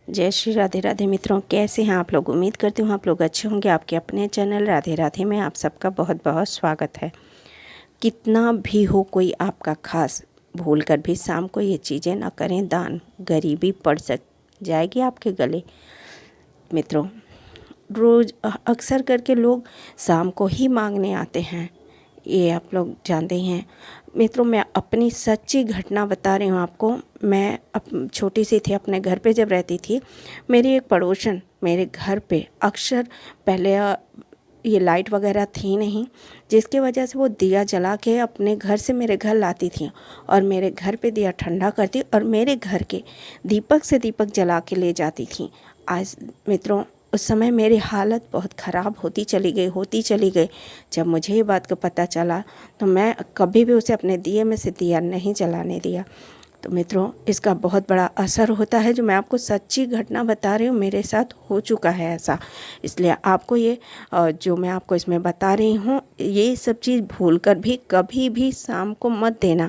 जय श्री राधे राधे मित्रों, कैसे हैं आप लोग। उम्मीद करती हूँ आप लोग अच्छे होंगे। आपके अपने चैनल राधे राधे में आप सबका बहुत बहुत स्वागत है। कितना भी हो कोई आपका खास, भूल कर भी शाम को ये चीज़ें ना करें दान, गरीबी पड़ जाएगी आपके गले। मित्रों, रोज़ अक्सर करके लोग शाम को ही मांगने आते हैं, ये आप लोग जानते ही हैं। मित्रों, मैं अपनी सच्ची घटना बता रही हूँ आपको। मैं छोटी सी थी, अपने घर पे जब रहती थी, मेरी एक पड़ोसन मेरे घर पे अक्सर पहले ये लाइट वगैरह थी नहीं, जिसकी वजह से वो दिया जला के अपने घर से मेरे घर लाती थी और मेरे घर पे दिया ठंडा करती और मेरे घर के दीपक से दीपक जला के ले जाती थी। आज मित्रों, उस समय मेरी हालत बहुत ख़राब होती चली गई। जब मुझे ये बात का पता चला तो मैं कभी भी उसे अपने दिए में से दिया नहीं जलाने दिया। तो मित्रों, इसका बहुत बड़ा असर होता है। जो मैं आपको सच्ची घटना बता रही हूँ, मेरे साथ हो चुका है ऐसा। इसलिए आपको ये जो मैं आपको इसमें बता रही हूँ, ये सब चीज़ भूलकर भी कभी भी शाम को मत देना।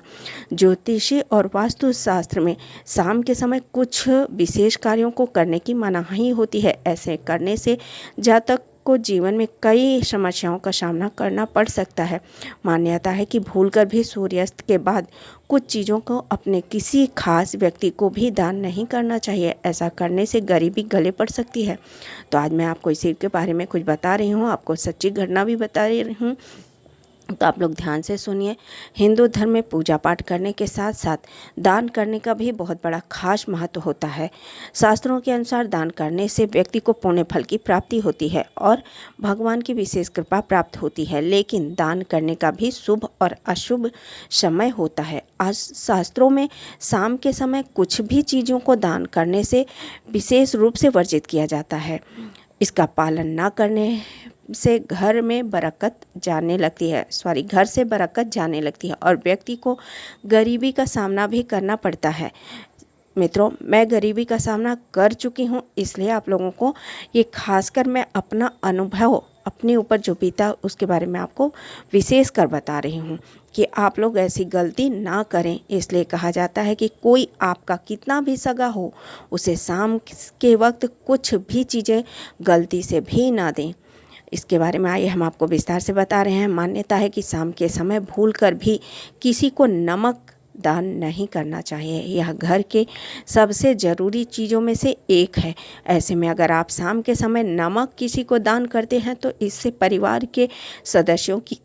ज्योतिषी और वास्तुशास्त्र में शाम के समय कुछ विशेष कार्यों को करने की मनाही होती है। ऐसे करने से जातक को जीवन में कई समस्याओं का सामना करना पड़ सकता है। मान्यता है कि भूलकर भी सूर्यास्त के बाद कुछ चीज़ों को अपने किसी खास व्यक्ति को भी दान नहीं करना चाहिए। ऐसा करने से गरीबी गले पड़ सकती है। तो आज मैं आपको इसी के बारे में कुछ बता रही हूँ, आपको सच्ची घटना भी बता रही हूँ। तो आप लोग ध्यान से सुनिए। हिंदू धर्म में पूजा पाठ करने के साथ साथ दान करने का भी बहुत बड़ा खास महत्व होता है। शास्त्रों के अनुसार दान करने से व्यक्ति को पुण्य फल की प्राप्ति होती है और भगवान की विशेष कृपा प्राप्त होती है। लेकिन दान करने का भी शुभ और अशुभ समय होता है। आज शास्त्रों में शाम के समय कुछ भी चीज़ों को दान करने से विशेष रूप से वर्जित किया जाता है। इसका पालन न करने से घर से बरकत जाने लगती है और व्यक्ति को गरीबी का सामना भी करना पड़ता है। मित्रों, मैं गरीबी का सामना कर चुकी हूँ, इसलिए आप लोगों को ये खासकर मैं अपना अनुभव अपने ऊपर जो बीता उसके बारे में आपको विशेष कर बता रही हूँ कि आप लोग ऐसी गलती ना करें। इसलिए कहा जाता है कि कोई आपका कितना भी सगा हो, उसे शाम के वक्त कुछ भी चीज़ें गलती से भी ना दें। इसके बारे में आइए हम आपको विस्तार से बता रहे हैं। मान्यता है कि शाम के समय भूलकर भी किसी को नमक दान नहीं करना चाहिए। यह घर के सबसे ज़रूरी चीज़ों में से एक है। ऐसे में अगर आप शाम के समय नमक किसी को दान करते हैं तो इससे परिवार के सदस्यों की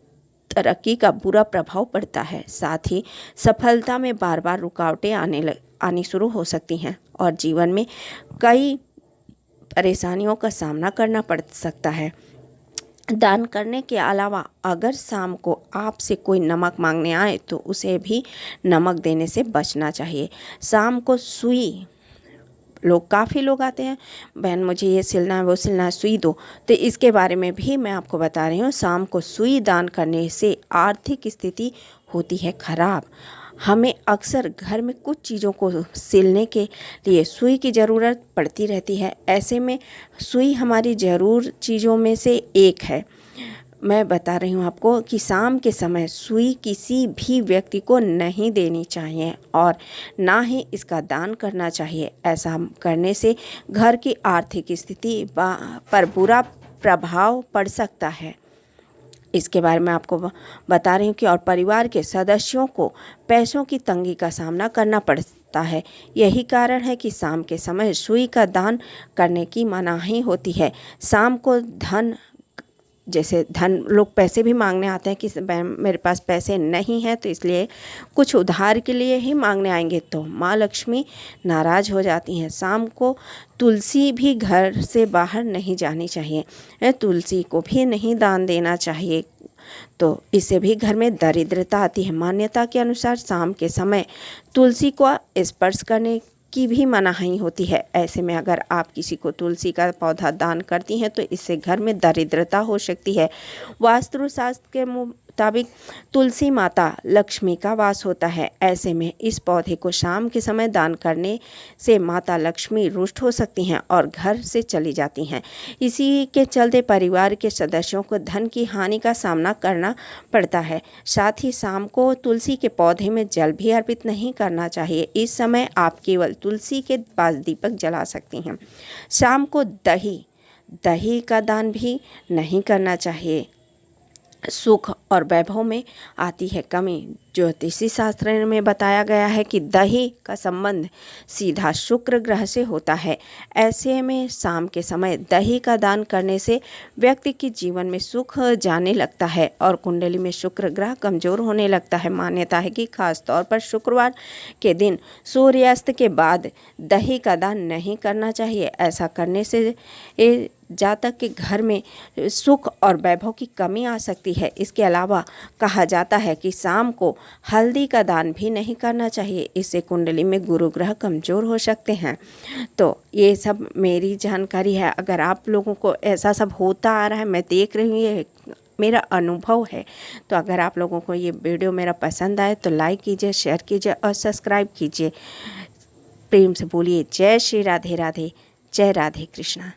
तरक्की का बुरा प्रभाव पड़ता है। साथ ही सफलता में बार बार रुकावटें आनी शुरू हो सकती हैं और जीवन में कई परेशानियों का सामना करना पड़ सकता है। दान करने के अलावा अगर शाम को आपसे कोई नमक मांगने आए तो उसे भी नमक देने से बचना चाहिए। शाम को सुई, काफ़ी लोग आते हैं, बहन मुझे ये सिलना है वो सिलना है, सुई दो। तो इसके बारे में भी मैं आपको बता रही हूँ। शाम को सुई दान करने से आर्थिक स्थिति होती है खराब। हमें अक्सर घर में कुछ चीज़ों को सिलने के लिए सुई की ज़रूरत पड़ती रहती है। ऐसे में सुई हमारी ज़रूर चीज़ों में से एक है। मैं बता रही हूँ आपको कि शाम के समय सुई किसी भी व्यक्ति को नहीं देनी चाहिए और ना ही इसका दान करना चाहिए। ऐसा करने से घर की आर्थिक स्थिति पर बुरा प्रभाव पड़ सकता है। इसके बारे में आपको बता रही हूँ कि और परिवार के सदस्यों को पैसों की तंगी का सामना करना पड़ता है। यही कारण है कि शाम के समय सुई का दान करने की मनाही होती है। शाम को धन लोग पैसे भी मांगने आते हैं कि मेरे पास पैसे नहीं हैं, तो इसलिए कुछ उधार के लिए ही मांगने आएंगे तो माँ लक्ष्मी नाराज़ हो जाती हैं। शाम को तुलसी भी घर से बाहर नहीं जानी चाहिए, तुलसी को भी नहीं दान देना चाहिए, तो इससे भी घर में दरिद्रता आती है। मान्यता के अनुसार शाम के समय तुलसी को स्पर्श करने की भी मनाही होती है। ऐसे में अगर आप किसी को तुलसी का पौधा दान करती हैं तो इससे घर में दरिद्रता हो सकती है। वास्तुशास्त्र के मुताबिक तुलसी माता लक्ष्मी का वास होता है। ऐसे में इस पौधे को शाम के समय दान करने से माता लक्ष्मी रुष्ट हो सकती हैं और घर से चली जाती हैं। इसी के चलते परिवार के सदस्यों को धन की हानि का सामना करना पड़ता है। साथ ही शाम को तुलसी के पौधे में जल भी अर्पित नहीं करना चाहिए। इस समय आप केवल तुलसी के पास दीपक जला सकती हैं। शाम को दही का दान भी नहीं करना चाहिए। सुख और वैभव में आती है कमी। ज्योतिषी शास्त्र में बताया गया है कि दही का संबंध सीधा शुक्र ग्रह से होता है। ऐसे में शाम के समय दही का दान करने से व्यक्ति के जीवन में सुख जाने लगता है और कुंडली में शुक्र ग्रह कमजोर होने लगता है। मान्यता है कि खास तौर पर शुक्रवार के दिन सूर्यास्त के बाद दही का दान नहीं करना चाहिए। ऐसा करने से जातक के घर में सुख और वैभव की कमी आ सकती है। इसके अलावा कहा जाता है कि शाम को हल्दी का दान भी नहीं करना चाहिए। इससे कुंडली में गुरु ग्रह कमज़ोर हो सकते हैं। तो ये सब मेरी जानकारी है। अगर आप लोगों को ऐसा सब होता आ रहा है, मैं देख रही हूँ, ये मेरा अनुभव है। तो अगर आप लोगों को ये वीडियो मेरा पसंद आए तो लाइक कीजिए, शेयर कीजिए और सब्सक्राइब कीजिए। प्रेम से बोलिए जय श्री राधे राधे, जय राधे कृष्णा।